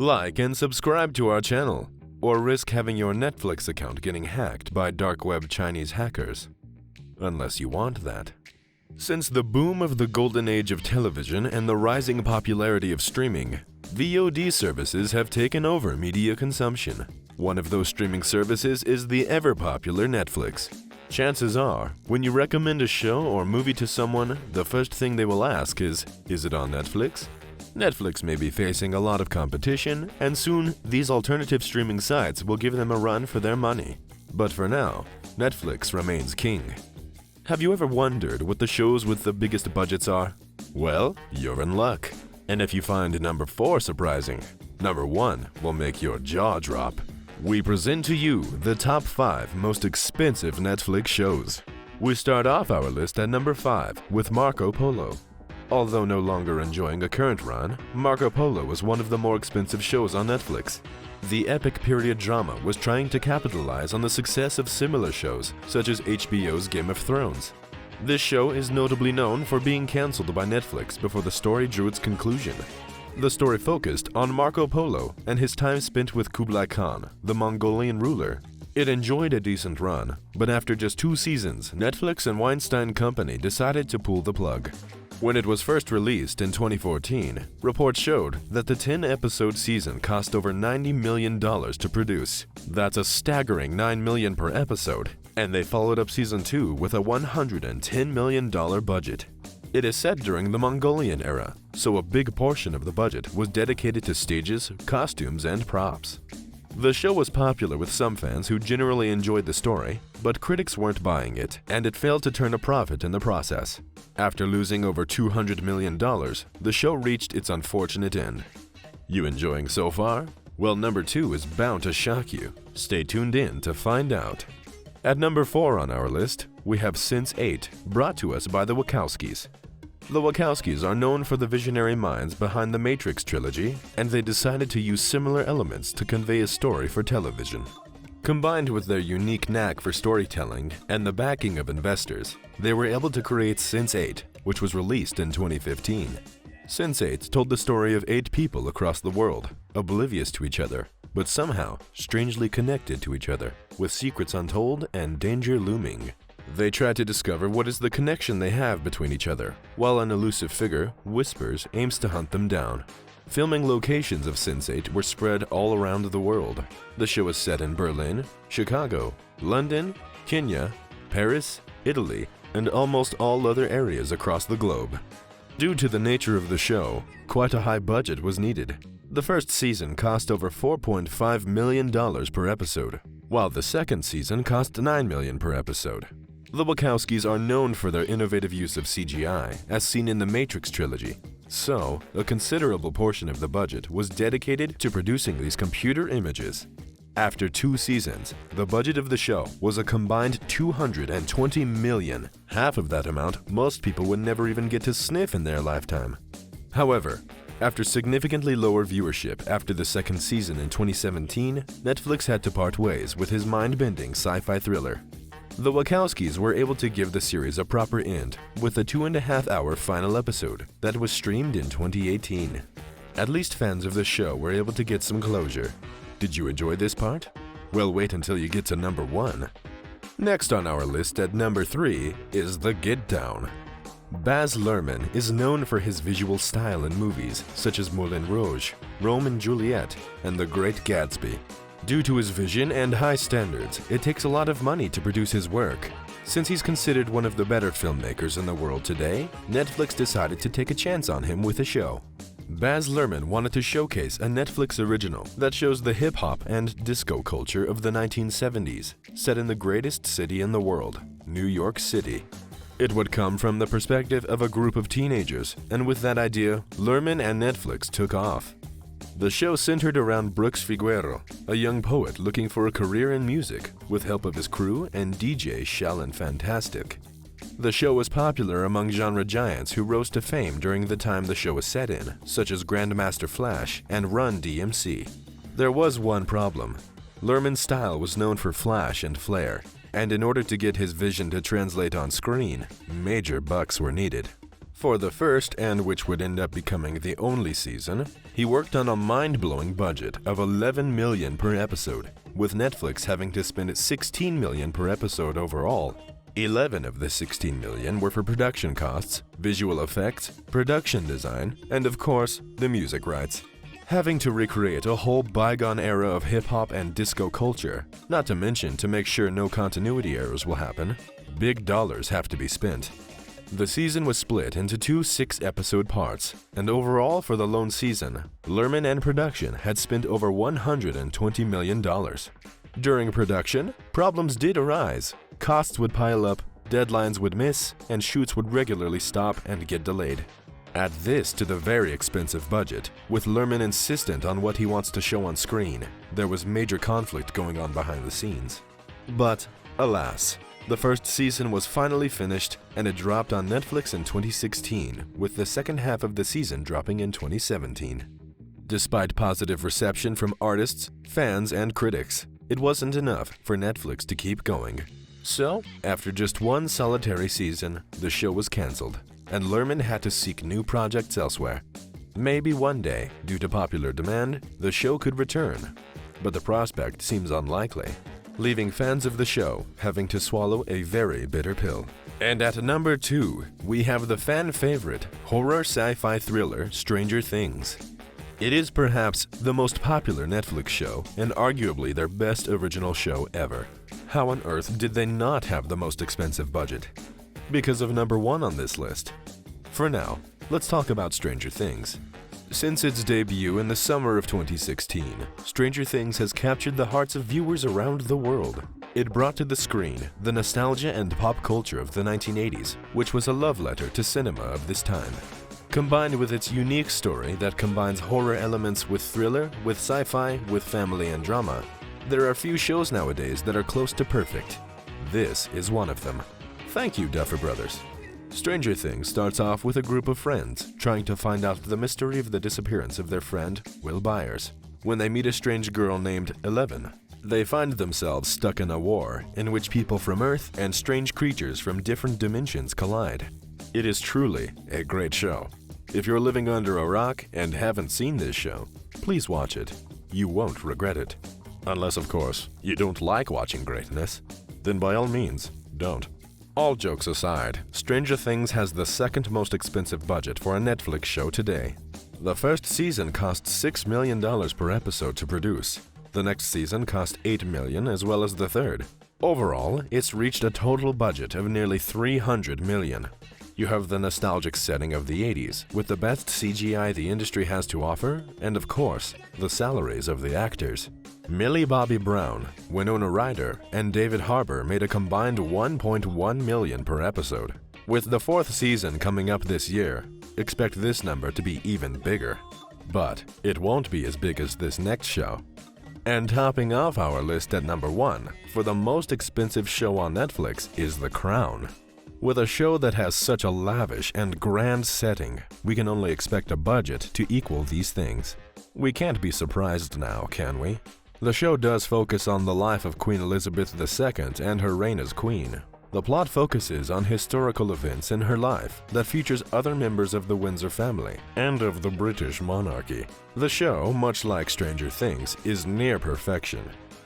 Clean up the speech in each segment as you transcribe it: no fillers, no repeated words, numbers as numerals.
Like and subscribe to our channel, or risk having your Netflix account getting hacked by dark web Chinese hackers. Unless you want that. Since the boom of the golden age of television and the rising popularity of streaming, VOD services have taken over media consumption. One of those streaming services is the ever-popular Netflix. Chances are, when you recommend a show or movie to someone, the first thing they will ask is it on Netflix? Netflix may be facing a lot of competition, and soon these alternative streaming sites will give them a run for their money. But for now, Netflix remains king. Have you ever wondered what the shows with the biggest budgets are? Well, you're in luck. And if you find number 4 surprising, number 1 will make your jaw drop. We present to you the top 5 most expensive Netflix shows. We start off our list at number 5 with Marco Polo. Although no longer enjoying a current run, Marco Polo was one of the more expensive shows on Netflix. The epic period drama was trying to capitalize on the success of similar shows, such as HBO's Game of Thrones. This show is notably known for being cancelled by Netflix before the story drew its conclusion. The story focused on Marco Polo and his time spent with Kublai Khan, the Mongolian ruler. It enjoyed a decent run, but after just 2 seasons, Netflix and Weinstein Company decided to pull the plug. When it was first released in 2014, reports showed that the 10-episode season cost over $90 million to produce. That's a staggering $9 million per episode, and they followed up season 2 with a $110 million budget. It is set during the Mongolian era, so a big portion of the budget was dedicated to stages, costumes, and props. The show was popular with some fans who generally enjoyed the story, but critics weren't buying it, and it failed to turn a profit in the process. After losing over $200 million, the show reached its unfortunate end. You enjoying so far? Well, number 2 is bound to shock you. Stay tuned in to find out. At number 4 on our list, we have Sense8, brought to us by the Wachowskis. The Wachowskis are known for the visionary minds behind the Matrix trilogy, and they decided to use similar elements to convey a story for television. Combined with their unique knack for storytelling and the backing of investors, they were able to create Sense8, which was released in 2015. Sense8 told the story of 8 people across the world, oblivious to each other, but somehow strangely connected to each other, with secrets untold and danger looming. They try to discover what is the connection they have between each other, while an elusive figure, Whispers, aims to hunt them down. Filming locations of Sense8 were spread all around the world. The show is set in Berlin, Chicago, London, Kenya, Paris, Italy, and almost all other areas across the globe. Due to the nature of the show, quite a high budget was needed. The first season cost over $4.5 million per episode, while the second season cost $9 million per episode. The Wachowskis are known for their innovative use of CGI, as seen in the Matrix trilogy. So, a considerable portion of the budget was dedicated to producing these computer images. After 2 seasons, the budget of the show was a combined $220 million. Half of that amount most people would never even get to sniff in their lifetime. However, after significantly lower viewership after the second season in 2017, Netflix had to part ways with his mind-bending sci-fi thriller. The Wachowskis were able to give the series a proper end with a 2.5-hour final episode that was streamed in 2018. At least fans of the show were able to get some closure. Did you enjoy this part? Well, wait until you get to number 1. Next on our list at number 3 is The Get Down. Baz Luhrmann is known for his visual style in movies such as Moulin Rouge, Rome and Juliet, and The Great Gatsby. Due to his vision and high standards, it takes a lot of money to produce his work. Since he's considered one of the better filmmakers in the world today, Netflix decided to take a chance on him with a show. Baz Luhrmann wanted to showcase a Netflix original that shows the hip-hop and disco culture of the 1970s, set in the greatest city in the world, New York City. It would come from the perspective of a group of teenagers, and with that idea, Luhrmann and Netflix took off. The show centered around Brooks Figueroa, a young poet looking for a career in music, with help of his crew and DJ Shallon Fantastic. The show was popular among genre giants who rose to fame during the time the show was set in, such as Grandmaster Flash and Run DMC. There was one problem. Luhrmann's style was known for flash and flair, and in order to get his vision to translate on screen, major bucks were needed. For the first, and which would end up becoming the only season, he He worked on a mind-blowing budget of $11 million per episode, with Netflix having to spend $16 million per episode overall. 11 of the $16 million were for production costs, visual effects, production design, and of course, the music rights. Having to recreate a whole bygone era of hip-hop and disco culture, not to mention to make sure no continuity errors will happen, big dollars have to be spent. The season was split into two 6-episode parts, and overall for the lone season, Lerman and production had spent over $120 million. During production, problems did arise. Costs would pile up, deadlines would miss, and shoots would regularly stop and get delayed. Add this to the very expensive budget, with Lerman insistent on what he wants to show on screen. There was major conflict going on behind the scenes. But, alas, the first season was finally finished and it dropped on Netflix in 2016, with the second half of the season dropping in 2017. Despite positive reception from artists, fans, and critics, it wasn't enough for Netflix to keep going. So, after just one solitary season, the show was cancelled, and Lerman had to seek new projects elsewhere. Maybe one day, due to popular demand, the show could return, but the prospect seems unlikely, leaving fans of the show having to swallow a very bitter pill. And at number 2, we have the fan favorite, horror sci-fi thriller Stranger Things. It is perhaps the most popular Netflix show and arguably their best original show ever. How on earth did they not have the most expensive budget? Because of number 1 on this list. For now, let's talk about Stranger Things. Since its debut in the summer of 2016, Stranger Things has captured the hearts of viewers around the world. It brought to the screen the nostalgia and pop culture of the 1980s, which was a love letter to cinema of this time. Combined with its unique story that combines horror elements with thriller, with sci-fi, with family and drama, there are few shows nowadays that are close to perfect. This is one of them. Thank you, Duffer Brothers. Stranger Things starts off with a group of friends trying to find out the mystery of the disappearance of their friend, Will Byers. When they meet a strange girl named Eleven, they find themselves stuck in a war in which people from Earth and strange creatures from different dimensions collide. It is truly a great show. If you're living under a rock and haven't seen this show, please watch it. You won't regret it. Unless, of course, you don't like watching greatness. Then by all means, don't. All jokes aside, Stranger Things has the second most expensive budget for a Netflix show today. The first season cost $6 million per episode to produce. The next season cost $8 million as well as the third. Overall, it's reached a total budget of nearly $300 million. You have the nostalgic setting of the 80s, with the best CGI the industry has to offer, and of course, the salaries of the actors. Millie Bobby Brown, Winona Ryder, and David Harbour made a combined $1.1 million per episode. With the fourth season coming up this year, expect this number to be even bigger. But it won't be as big as this next show. And topping off our list at number 1 for the most expensive show on Netflix is The Crown. With a show that has such a lavish and grand setting, we can only expect a budget to equal these things. We can't be surprised now, can we? The show does focus on the life of Queen Elizabeth II and her reign as queen. The plot focuses on historical events in her life that features other members of the Windsor family and of the British monarchy. The show, much like Stranger Things, is near perfection.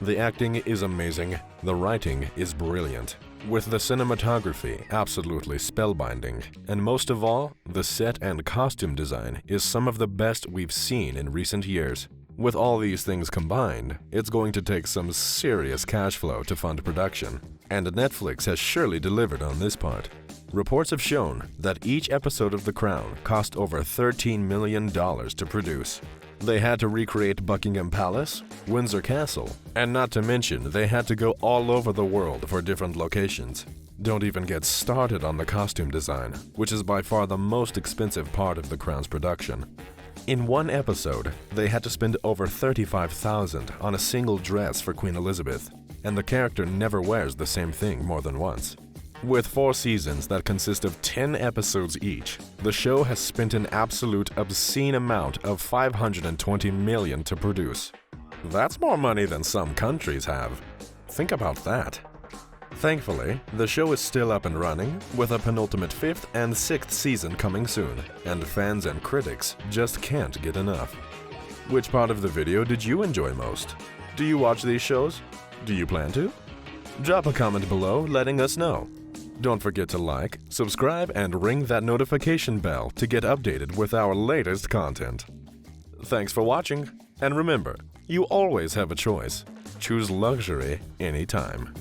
The acting is amazing, the writing is brilliant, with the cinematography absolutely spellbinding, and most of all, the set and costume design is some of the best we've seen in recent years. With all these things combined, it's going to take some serious cash flow to fund production, and Netflix has surely delivered on this part. Reports have shown that each episode of The Crown cost over $13 million to produce. They had to recreate Buckingham Palace, Windsor Castle, and not to mention they had to go all over the world for different locations. Don't even get started on the costume design, which is by far the most expensive part of The Crown's production. In one episode, they had to spend over $35,000 on a single dress for Queen Elizabeth, and the character never wears the same thing more than once. With 4 seasons that consist of 10 episodes each, the show has spent an absolute obscene amount of $520 million to produce. That's more money than some countries have. Think about that. Thankfully, the show is still up and running, with a penultimate 5th and 6th season coming soon, and fans and critics just can't get enough. Which part of the video did you enjoy most? Do you watch these shows? Do you plan to? Drop a comment below letting us know. Don't forget to like, subscribe, and ring that notification bell to get updated with our latest content. Thanks for watching, and remember, you always have a choice. Choose luxury anytime.